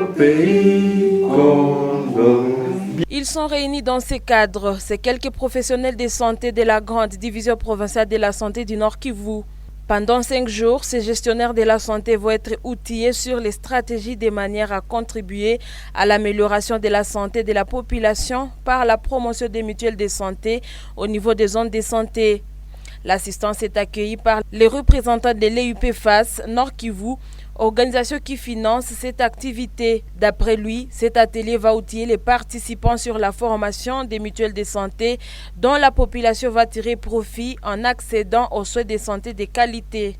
notre pays Congo. Ils sont réunis dans ces cadres, ces quelques professionnels de santé de la grande division provinciale de la santé du Nord Kivu. Pendant 5 jours, ces gestionnaires de la santé vont être outillés sur les stratégies de manière à contribuer à l'amélioration de la santé de la population par la promotion des mutuelles de santé au niveau des zones de santé. L'assistance est accueillie par les représentants de l'EUPFAS Nord Kivu, organisation qui finance cette activité. D'après lui, cet atelier va outiller les participants sur la formation des mutuelles de santé dont la population va tirer profit en accédant aux soins de santé de qualité.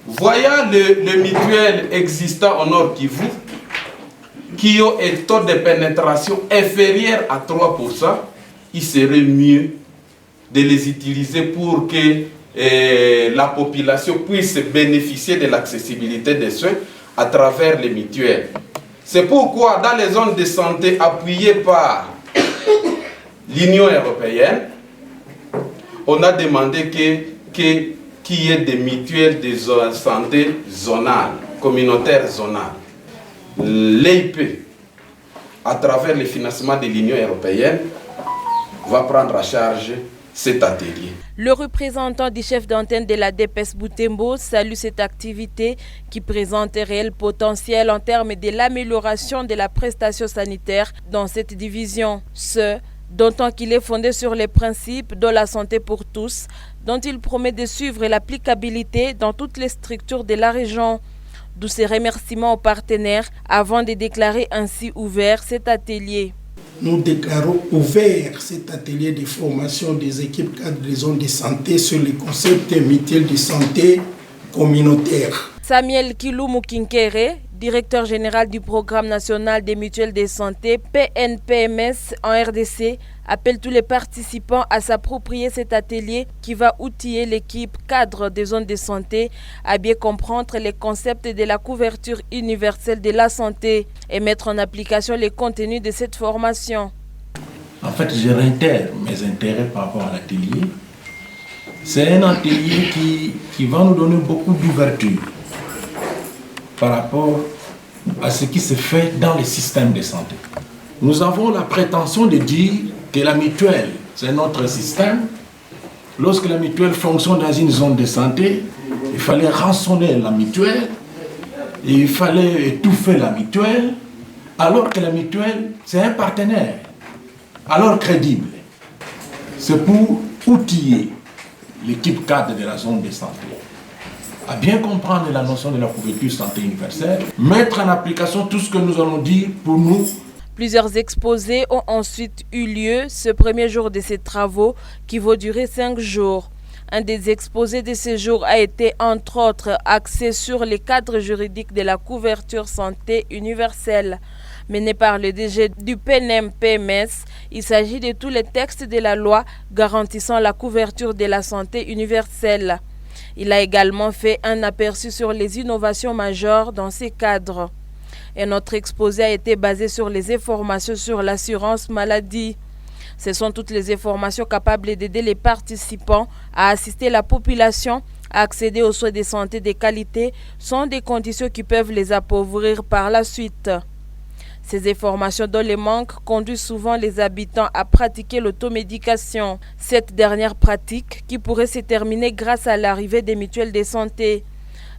Voyant les mutuelles existant au Nord Kivu, qui ont un taux de pénétration inférieur à 3%, il serait mieux de les utiliser pour que la population puisse bénéficier de l'accessibilité des soins à travers les mutuelles. C'est pourquoi dans les zones de santé appuyées par l'Union européenne, on a demandé qu'il y ait des mutuelles de santé zonales, communautaires zonales. L'EIP, à travers le financement de l'Union européenne, va prendre en charge cet atelier. Le représentant du chef d'antenne de la DPS Butembo salue cette activité qui présente un réel potentiel en termes de l'amélioration de la prestation sanitaire dans cette division. Ce, d'autant qu'il est fondé sur les principes de la santé pour tous, dont il promet de suivre l'applicabilité dans toutes les structures de la région. D'où ses remerciements aux partenaires avant de déclarer ainsi ouvert cet atelier. Nous déclarons ouvert cet atelier de formation des équipes cadres des zones de santé sur les concepts mutuels de santé communautaire. Samuel Kilumu Kinkere, directeur général du programme national des mutuelles de santé PNPMS en RDC, appelle tous les participants à s'approprier cet atelier qui va outiller l'équipe cadre des zones de santé à bien comprendre les concepts de la couverture universelle de la santé et mettre en application les contenus de cette formation. En fait, je réitère mes intérêts par rapport à l'atelier. C'est un atelier qui va nous donner beaucoup d'ouverture par rapport à ce qui se fait dans les systèmes de santé. Nous avons la prétention de dire que la mutuelle, c'est notre système. Lorsque la mutuelle fonctionne dans une zone de santé, il fallait rançonner la mutuelle, il fallait étouffer la mutuelle, alors que la mutuelle, c'est un partenaire, alors crédible. C'est pour outiller l'équipe cadre de la zone de santé à bien comprendre la notion de la couverture santé universelle, mettre en application tout ce que nous allons dire pour nous. Plusieurs exposés ont ensuite eu lieu ce premier jour de ces travaux qui vont durer 5 jours. Un des exposés de ces jours a été entre autres axé sur les cadres juridiques de la couverture santé universelle. Mené par le DG du PNM-PMS, il s'agit de tous les textes de la loi garantissant la couverture de la santé universelle. Il a également fait un aperçu sur les innovations majeures dans ces cadres. Et notre exposé a été basé sur les informations sur l'assurance maladie. Ce sont toutes les informations capables d'aider les participants à assister la population à accéder aux soins de santé de qualité sans des conditions qui peuvent les appauvrir par la suite. Ces informations dont les manques conduisent souvent les habitants à pratiquer l'automédication. Cette dernière pratique qui pourrait se terminer grâce à l'arrivée des mutuelles de santé.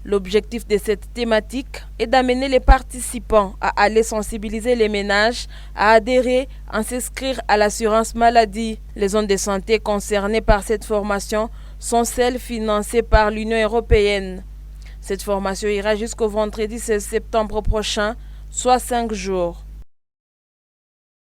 L'objectif de cette thématique est d'amener les participants à aller sensibiliser les ménages, à adhérer, à s'inscrire à l'assurance maladie. Les zones de santé concernées par cette formation sont celles financées par l'Union européenne. Cette formation ira jusqu'au vendredi 16 septembre prochain, soit 5 jours.